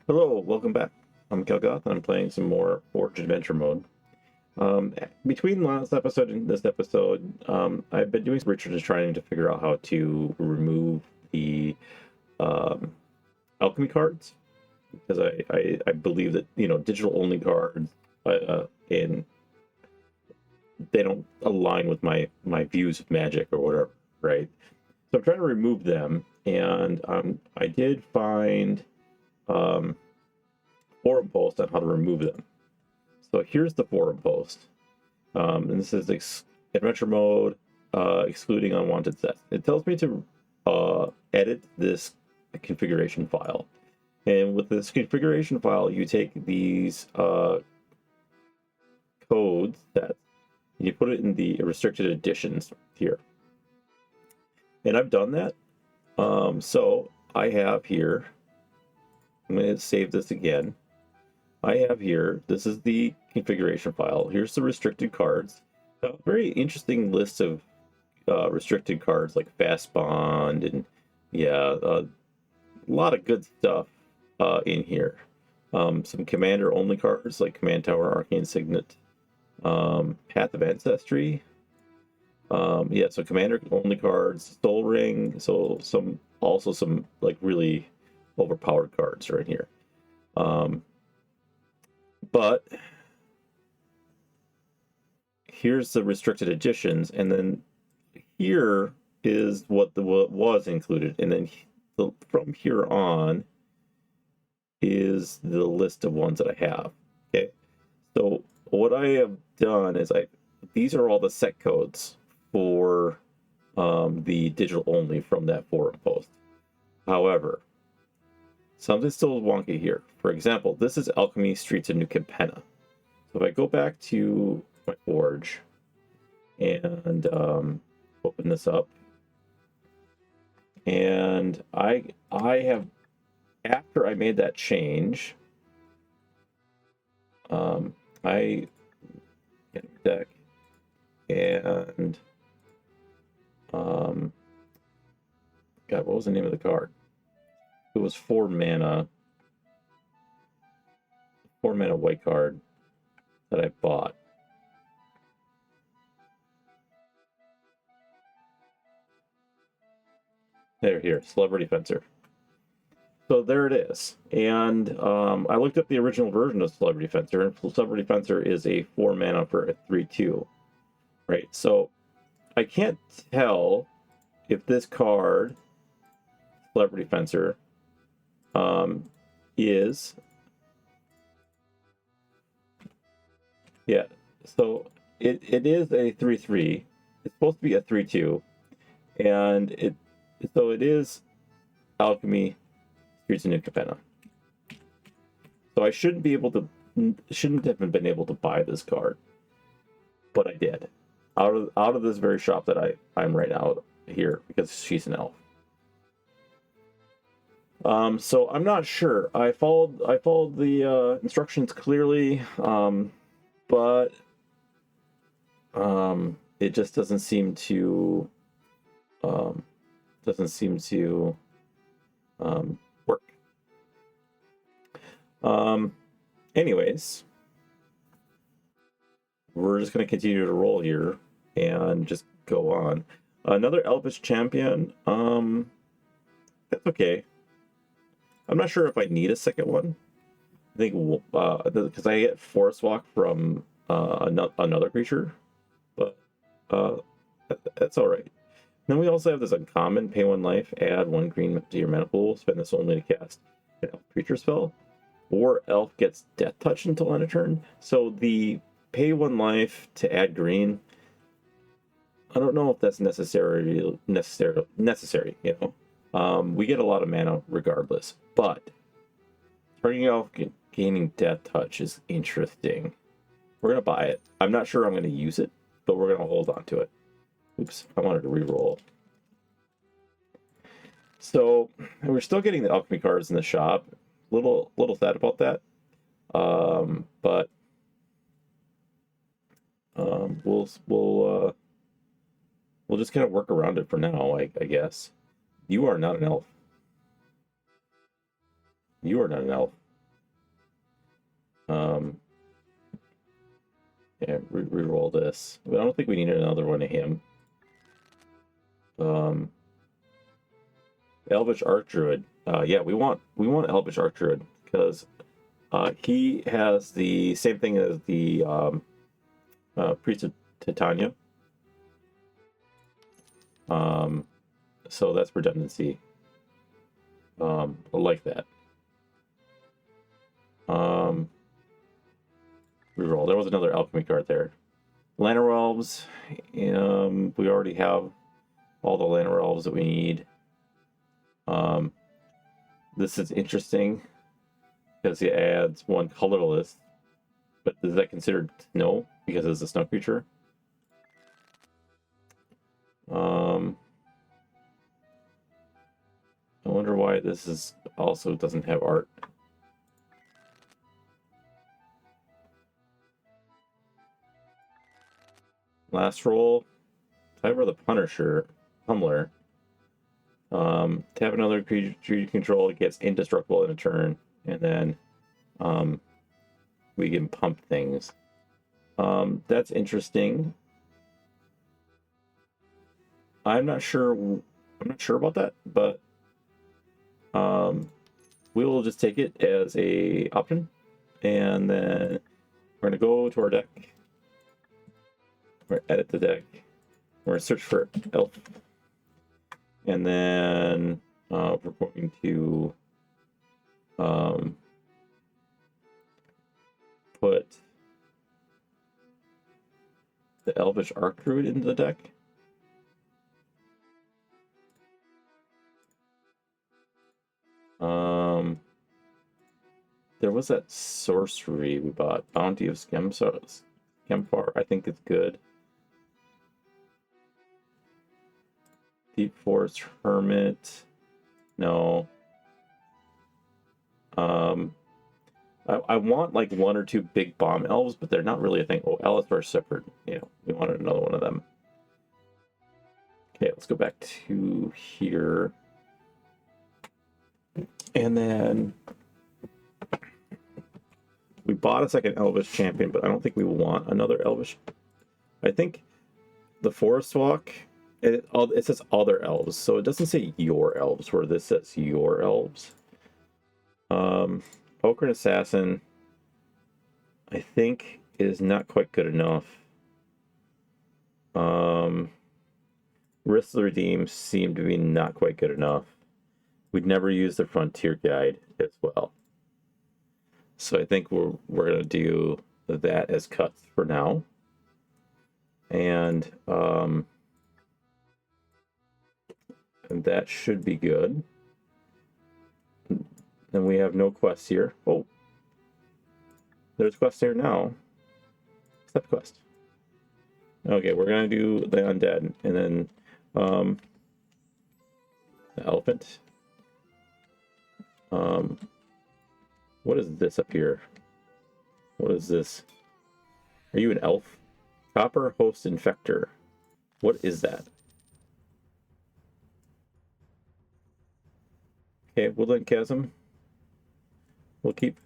Hello, welcome back. I'm Kelgoth, and I'm playing some more Forge Adventure mode. Between last episode and this episode, I've been doing some research trying to figure out how to remove the um, alchemy cards, because I believe that, digital only cards, and they don't align with my views of magic or whatever, right? So I'm trying to remove them, and I did find forum post on how to remove them. So here's the forum post. And this is adventure mode, excluding unwanted sets. It tells me to edit this configuration file. And with this configuration file, you take these codes that you put it in the restricted editions here. And I've done that. So I have here, I'm going to save this again. I have here, this is the configuration file. Here's the restricted cards. A very interesting list of restricted cards like Fast Bond and a lot of good stuff in here. Some commander only cards like Command Tower, Arcane Signet, Path of Ancestry. So commander only cards, Soul Ring, so some like really overpowered cards are in here. But here's the restricted editions, and then here is what was included, and then from here on is the list of ones that I have. Okay, so what I have done is these are all the set codes for the digital only from that forum post. However, something's still wonky here. For example, this is Alchemy Streets of New Capenna. So if I go back to my Forge and open this up, and I have, after I made that change, I get a deck, and God, what was the name of the card? It was 4 mana white card that I bought. Here, Celebrity Fencer. So there it is. And I looked up the original version of Celebrity Fencer, and Celebrity Fencer is a 4 mana for a 3/2. Right? So I can't tell if this card, Celebrity Fencer, is... Yeah, so it is a 3/3. It's supposed to be a 3/2. And it is Alchemy Streets of New Capenna. So I shouldn't have been able to buy this card, but I did out of this very shop that I'm right now here, because she's an elf. So I'm not sure. I followed the instructions clearly, but it just doesn't seem to work. Anyways, we're just going to continue to roll here and just go on. Another Elvish champion. That's okay. I'm not sure if I need a second one. I think because I get Forest Walk from another creature, but that's all right. Then we also have this uncommon, pay 1 life, add 1 green to your mana pool, spend this only to cast an elf creature spell, or elf gets Death Touch until end of turn. So the pay 1 life to add green, I don't know if that's necessary. We get a lot of mana regardless, but turning off gaining Death Touch is interesting. We're gonna buy it. I'm not sure I'm gonna use it, but we're gonna hold on to it. Oops, I wanted to re-roll. So we're still getting the alchemy cards in the shop. Little sad about that. But we'll just kind of work around it for now, I guess. You are not an elf. You are not an elf. Um, yeah, re-roll this. But I don't think we need another one of him. Elvish Archdruid. Yeah, we want Elvish Archdruid because he has the same thing as the Priest of Titania. So that's redundancy. I like that. Reroll. There was another alchemy card there. Llanowar Elves. We already have all the Llanowar Elves that we need. This is interesting because it adds one colorless. But is that considered snow because it's a snow creature? I wonder why this is also doesn't have art. Last roll, Tyver the Punisher, Pummeler. Tap another creature you control, it gets indestructible in a turn, and then we can pump things. That's interesting. I'm not sure about that, but we will just take it as a option, and then we're gonna go to our deck. We're gonna edit the deck. We're gonna search for elf, and then we're going to put the Elvish Archdruid into the deck. There was that sorcery we bought, Bounty of Skemfar. I think it's good. Deep Forest Hermit. No. I want like one or two big bomb elves, but they're not really a thing. Oh, Alistar Shepherd. Yeah, we wanted another one of them. Okay, let's go back to here. And then we bought a second Elvish champion, but I don't think we want another Elvish. I think the Forest Walk, it says other elves, so it doesn't say your elves, where this says your elves. Poker Assassin, I think, is not quite good enough. Risk to Redeem seemed to be not quite good enough. We'd never use the Frontier Guide as well. So I think we're going to do that as cuts for now. And that should be good. And we have no quests here. Oh, there's quests here now. Accept quest. Okay, we're gonna do the undead, and then the elephant. What is this up here? What is this? Are you an elf? Copper Host Infector. What is that? Okay, Woodland Chasm. We'll keep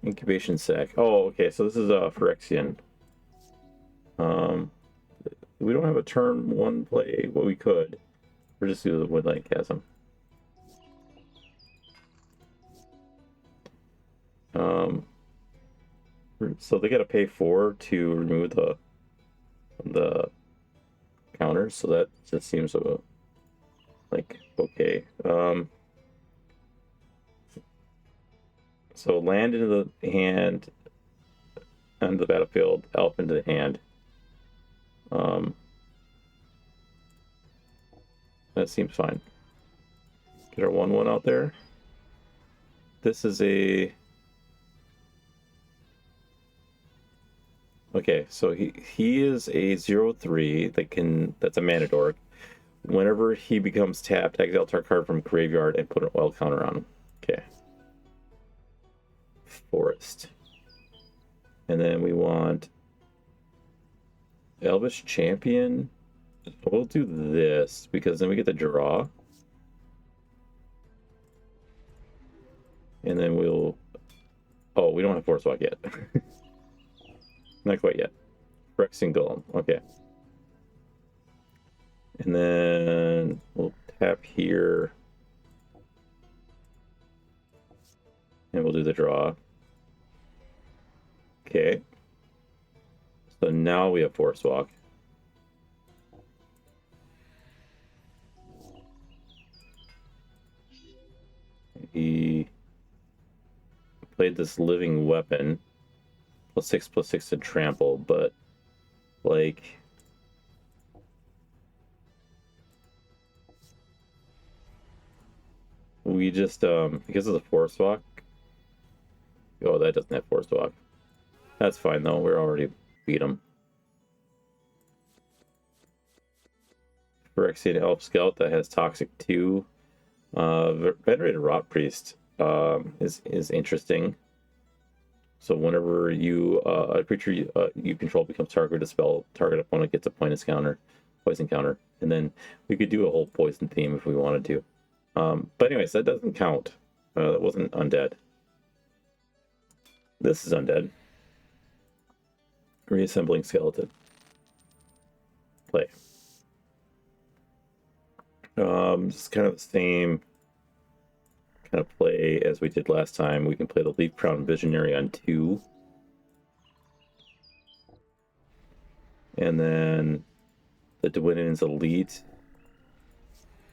incubation sac. Oh, okay. So this is Phyrexian. We don't have a turn one play. Well, we could. We're just do the Woodland Chasm. So they got to pay 4 to remove the counters. So that just seems like okay. So land into the hand, and the battlefield, elf into the hand. That seems fine. Get our 1/1 out there. This is a... Okay, so he is a 0/3 that's a mana dork. Whenever he becomes tapped, exile target card from graveyard and put an oil counter on him. Okay. Forest. And then we want Elvish Champion. We'll do this because then we get the draw. And then we'll we don't have Force Walk yet. Not quite yet. Phyrexian Golem. Okay. And then we'll tap here. And we'll do the draw. Okay. So now we have Force Walk. He played this living weapon. +6/+6 to trample, but like we just because of the Force Walk. Oh, that doesn't have Force Walk. That's fine though. We're already beat him. Phyrexian Elf Scout that has Toxic 2. Venerated Rot Priest is interesting. So whenever you a creature you control becomes target of spell, target opponent gets a poison counter, and then we could do a whole poison theme if we wanted to. But anyways, that doesn't count. That wasn't undead. This is undead. Reassembling skeleton. Play. It's kind of the same kind of play as we did last time. We can play the Leaf Crown Visionary on 2. And then the Dwinin's Elite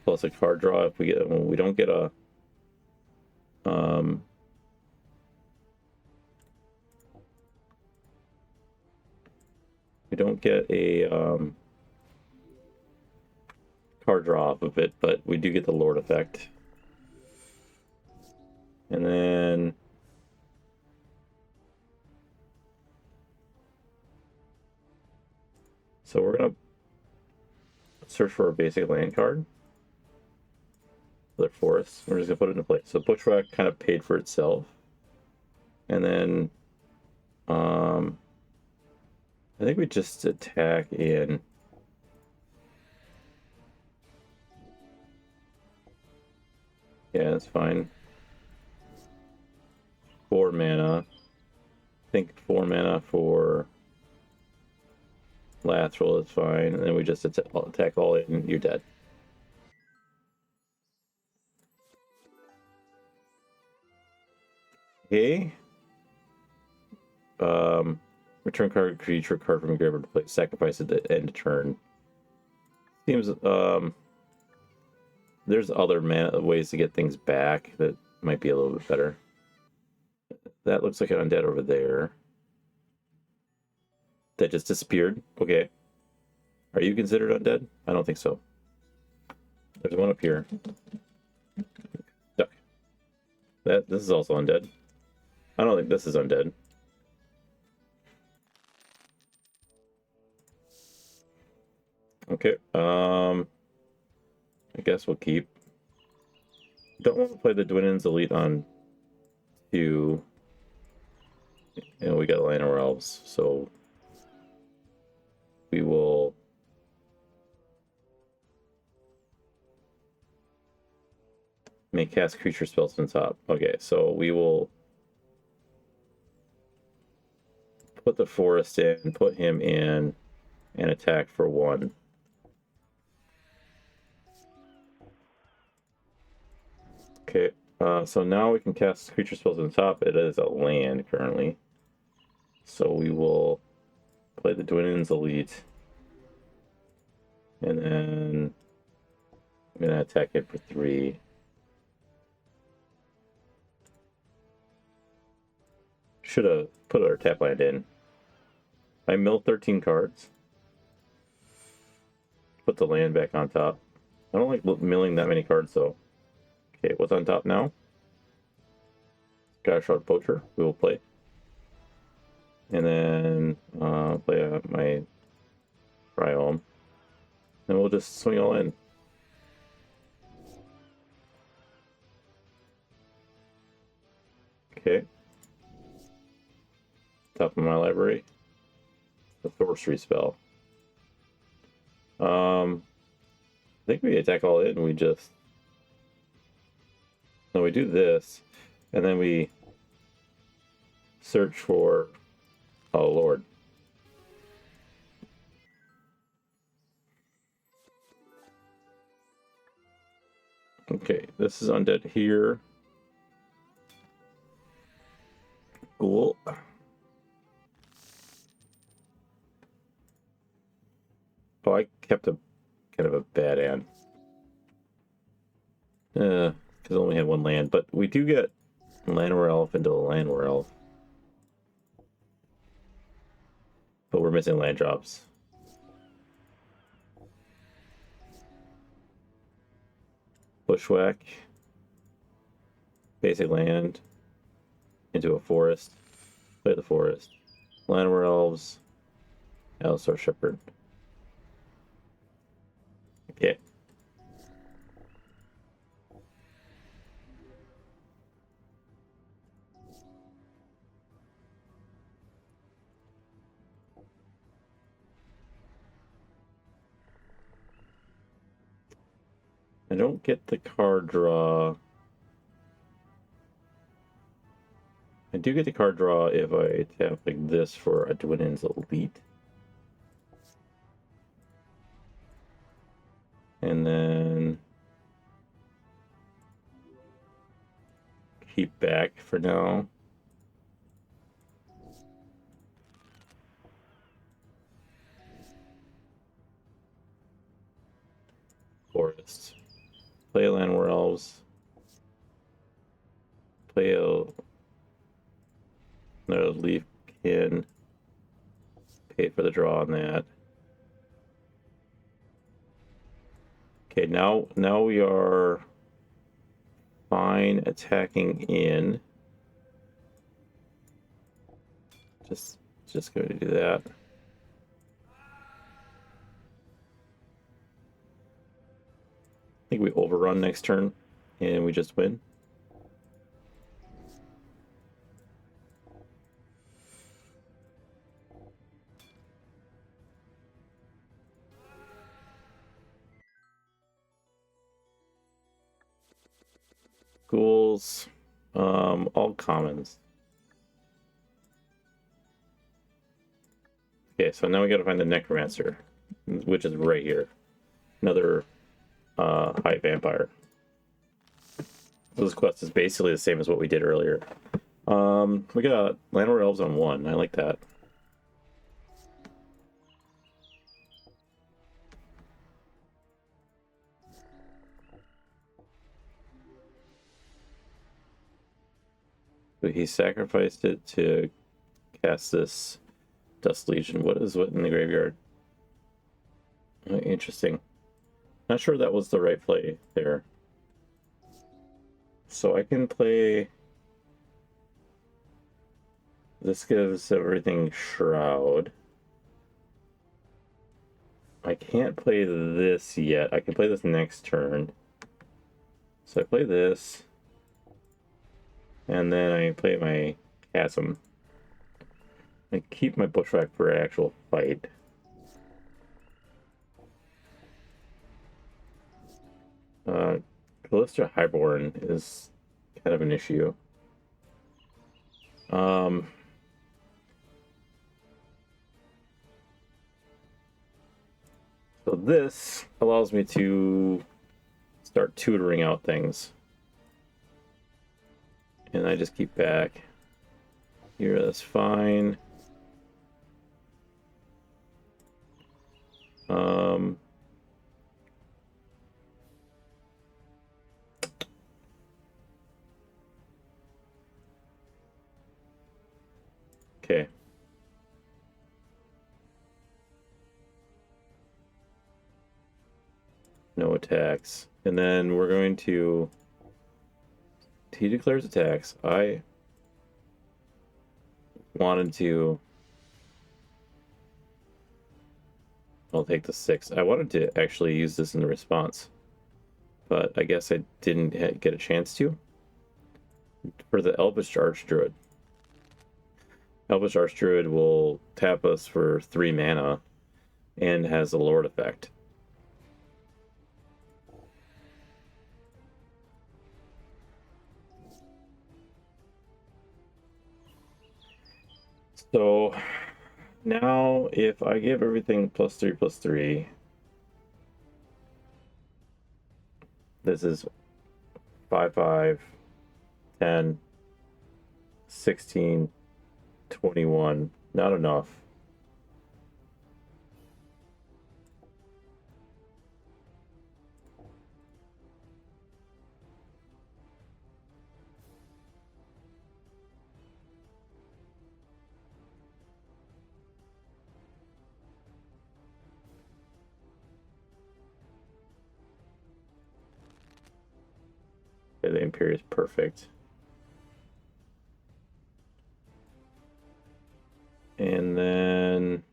plus a card draw. If we get, when we don't get a card draw off of it, but we do get the Lord effect. And then so we're gonna search for a basic land card. Other forests. We're just gonna put it into play. So Bushwhack kind of paid for itself. And then I think we just attack in. Yeah, that's fine. 4 mana. I think 4 mana for Lathril is fine. And then we just attack all in, you're dead. Okay. Return creature card from your graveyard to play. Sacrifice it at end of turn. Seems there's other ways to get things back that might be a little bit better. That looks like an undead over there. That just disappeared. Okay. Are you considered undead? I don't think so. There's one up here. Stuck. This is also undead. I don't think this is undead. Okay. I guess we'll keep. Don't want to play the Dwinin's Elite on 2. And we got Llanowar Elves, so we will make cast creature spells on top. Okay, so we will put the forest in, put him in, and attack for 1. Okay, so now we can cast creature spells on top. It is a land currently. So we will play the Dwinin's Elite. And then I'm going to attack it for 3. Should have put our tap land in. I milled 13 cards. Put the land back on top. I don't like milling that many cards though. Okay, what's on top now? Skyshroud Poacher, we will play. And then play my Cryome. And we'll just swing all in. Okay. Top of my library. The sorcery spell. I think we attack all in, we just. No, we do this, and then we search for a lord. Okay, this is undead here. Cool. Oh, I kept a kind of a bad hand. Because I only had one land, but we do get Landware Elf into a Landware Elf. But we're missing land drops. Bushwhack. Basic land. Into a forest. Play the forest. Landware Elves. Allosaur Shepherd. Okay. I don't get the card draw. I do get the card draw if I tap like this for a Dwinen's Elite. And then keep back for now. Forest. Play a Landware Elves. Play a another Leaf Kin. Pay for the draw on that. Okay, now we are fine attacking in. Just going to do that. I think we overrun next turn and we just win. Ghouls, all commons. Okay, so now we gotta find the Necromancer, which is right here. Another high vampire. So this quest is basically the same as what we did earlier. We got Landware Elves on 1. I like that. But he sacrificed it to cast this Dust Legion. What is what in the graveyard? Interesting. Not sure that was the right play there. So I can play... This gives everything Shroud. I can't play this yet. I can play this next turn. So I play this. And then I play my Chasm. I keep my Bushwhack for actual fight. Callista Highborn is kind of an issue. So this allows me to start tutoring out things. And I just keep back. Here, that's fine. Okay. No attacks. And then we're going to... He declares attacks. I wanted to... I'll take the 6. I wanted to actually use this in the response, but I guess I didn't get a chance to. For the Elvish Archdruid. Elvish Archdruid will tap us for 3 mana and has a Lord effect. So now if I give everything +3/+3, this is 5, 5, 10, 16, 21. Not enough. The Imperial is perfect. And then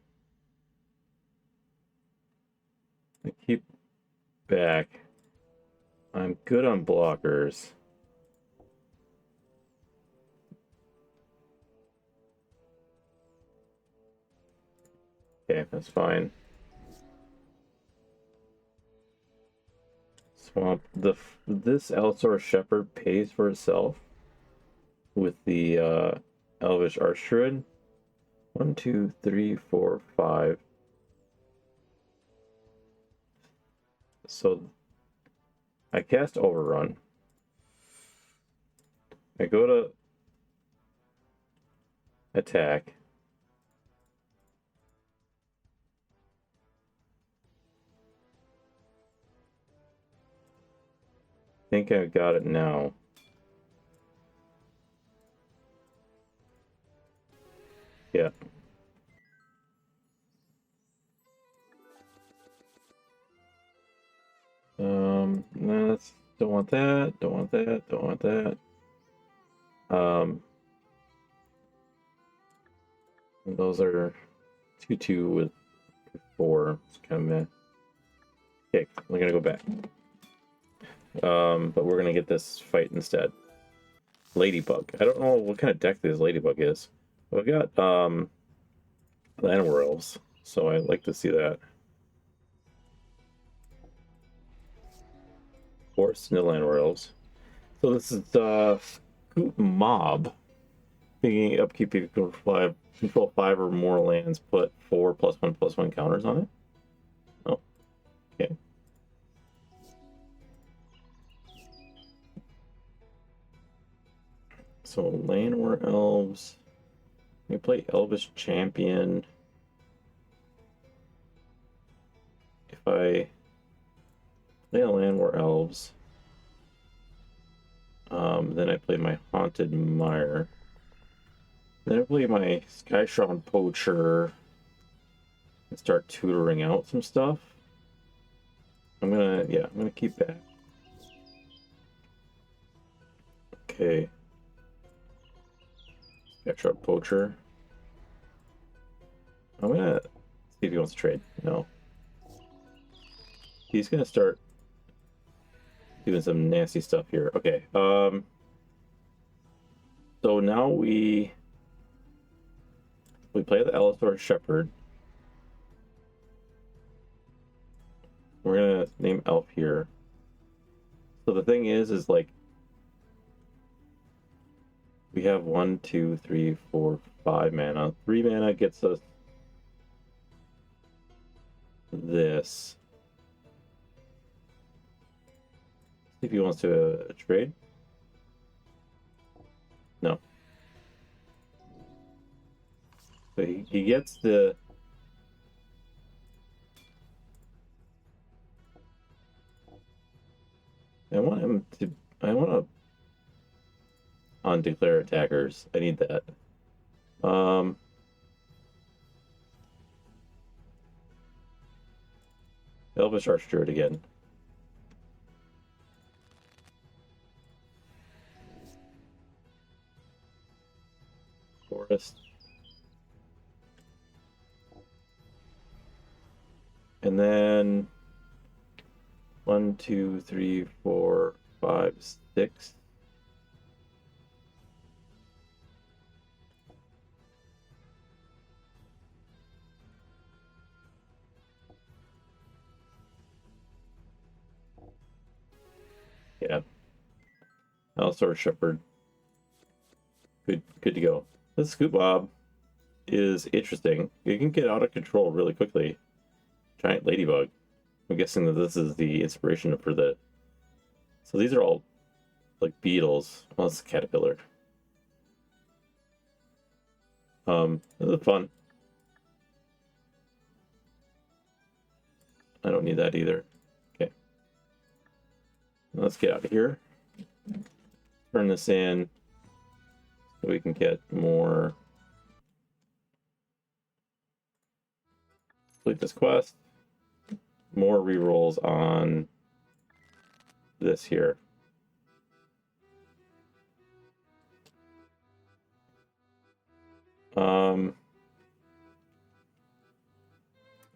I keep back. I'm good on blockers. Okay, that's fine. Swamp. This Allosaurus Shepherd pays for itself with the Elvish Archdruid. 1, 2, 3, 4, 5. So I cast Overrun. I go to attack. I think I got it now. Yeah. No, don't want that, don't want that, don't want that. Those are 2/2 with 4. It's kind of meh. Okay, we're gonna go back. But we're gonna get this fight instead. Ladybug. I don't know what kind of deck this Ladybug is. I've got Llanowar Elves, so I like to see that. Force into Llanowar Elves. So this is Scoop Mob. Thinking upkeep, you can control 5 or more lands, put 4 +1/+1 counters on it. Oh, okay. So Llanowar Elves. We play Elvish Champion. If I play a Llanowar Elves, then I play my Haunted Mire. Then I play my Skyshroud Poacher and start tutoring out some stuff. I'm gonna keep that. Okay. Skyshroud Poacher. I'm gonna see if he wants to trade. No. He's gonna start doing some nasty stuff here. Okay. So now we play the Allosaurus Shepherd. We're gonna name Elf here. So the thing is like we have 1, 2, 3, 4, 5 mana. 3 mana gets us this. See if he wants to trade. No. So he gets the. I want him to. I want to undeclare attackers. I need that. Elvish Archdruid again. Forest. And then 1, 2, 3, 4, 5, 6. Yeah. Allosaurus Shepherd. Good to go. This Scoop Mob is interesting. You can get out of control really quickly. Giant ladybug. I'm guessing that this is the inspiration for the... So these are all like beetles. Well, it's a caterpillar. This is fun. I don't need that either. Okay. Let's get out of here. Turn this in so we can get more. Complete this quest. More rerolls on this here.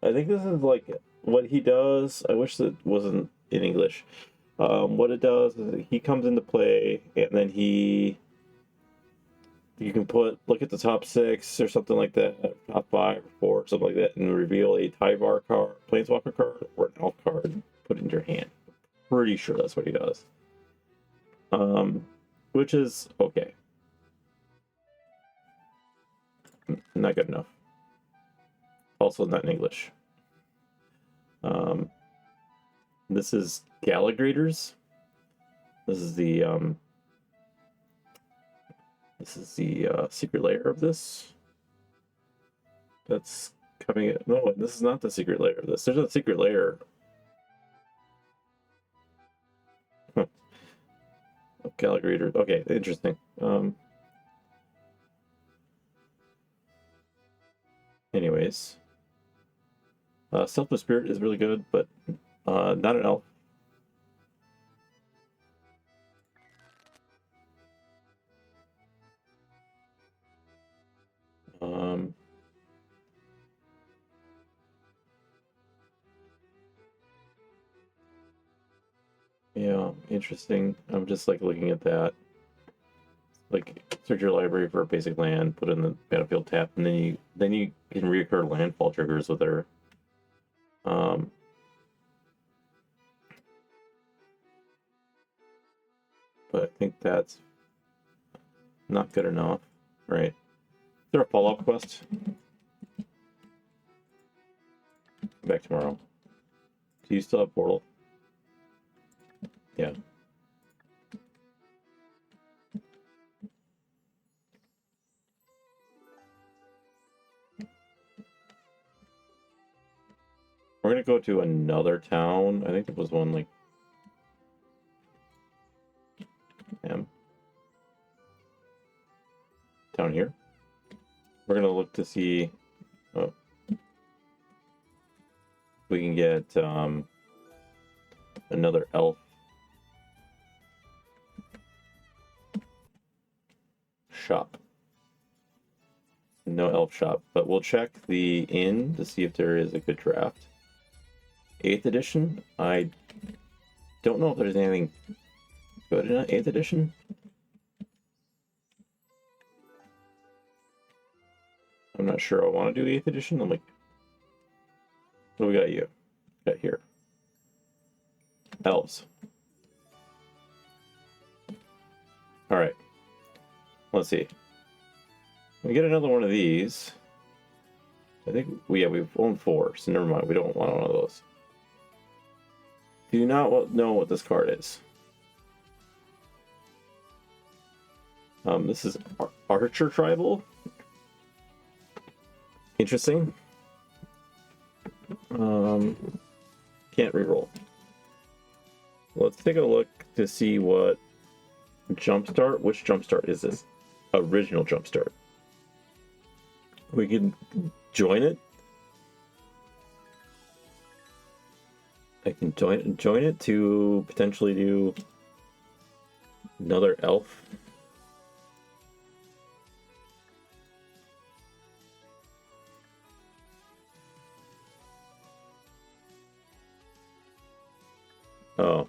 I think this is like what he does. I wish that wasn't in English. What it does is he comes into play, and then you can look at the top 6 or something like that, top 5 or 4, something like that, and reveal a Tyvar card, Planeswalker card, or an Elf card, put it in your hand. Pretty sure that's what he does. Which is okay. Not good enough. Also not in English. This is Galligrators. This is the secret layer of this. That's coming. No, this is not the secret layer of this. There's a secret layer. Huh. Of Galligrators. Okay, interesting. Anyways. Selfless Spirit is really good, but not an elf. Yeah, interesting. I'm just like looking at that. Like search your library for a basic land, put in the battlefield tap, and then you can reoccur landfall triggers with her. But I think that's not good enough, right? Is there a follow-up quest? Back tomorrow. Do you still have Portal? Yeah. We're gonna go to another town. I think there was one like down here. We're gonna look to see if we can get another elf shop. No elf shop, but we'll check the inn to see if there is a good draft. 8th edition. I don't know if there's anything good in 8th edition. I'm not sure I want to do 8th edition. I'm like, what do we got you? Got here. Elves. Alright. Let's see. We get another one of these. I think we've owned 4, so never mind. We don't want one of those. Do you not know what this card is? This is Archer Tribal. Interesting. Can't reroll. Let's take a look to see what Jumpstart. Which Jumpstart is this? Original Jumpstart. We can join it. I can join it to potentially do another elf. Oh.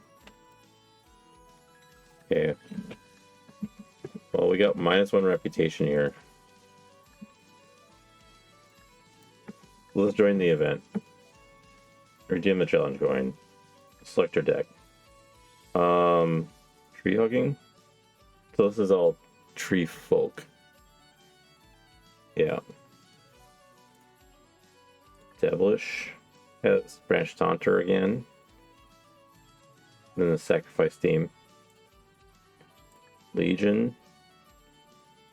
Okay. Well, we got -1 reputation here. Let's join the event. Redeem the challenge coin. Select your deck. Tree hugging. So this is all tree folk. Yeah. Devilish has Branch Taunter again. Then the Sacrifice team. Legion,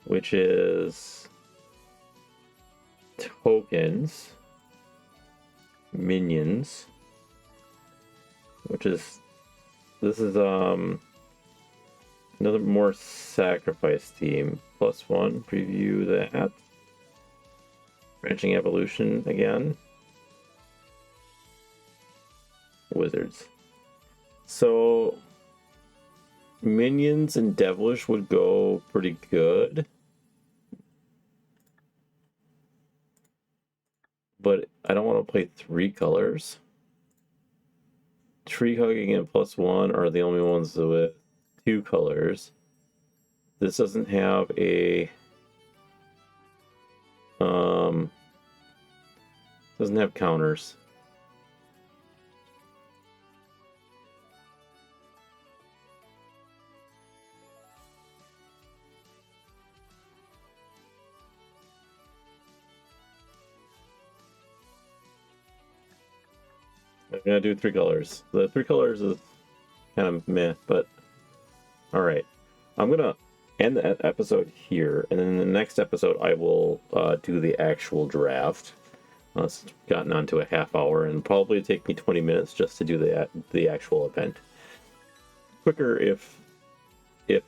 which is tokens, minions, which is, this is another more sacrifice team. +1, preview that. Branching Evolution again. Wizards. So minions and Devilish would go pretty good. But I don't want to play 3 colors. Tree Hugging and +1 are the only ones with 2 colors. This doesn't have a doesn't have counters. I'm gonna do 3 colors. The 3 colors is kind of meh, but all right. I'm gonna end that episode here, and then in the next episode I will do the actual draft. It's gotten on to a half hour, and probably take me 20 minutes just to do the actual event. Quicker if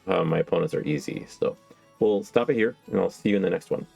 my opponents are easy. So we'll stop it here, and I'll see you in the next one.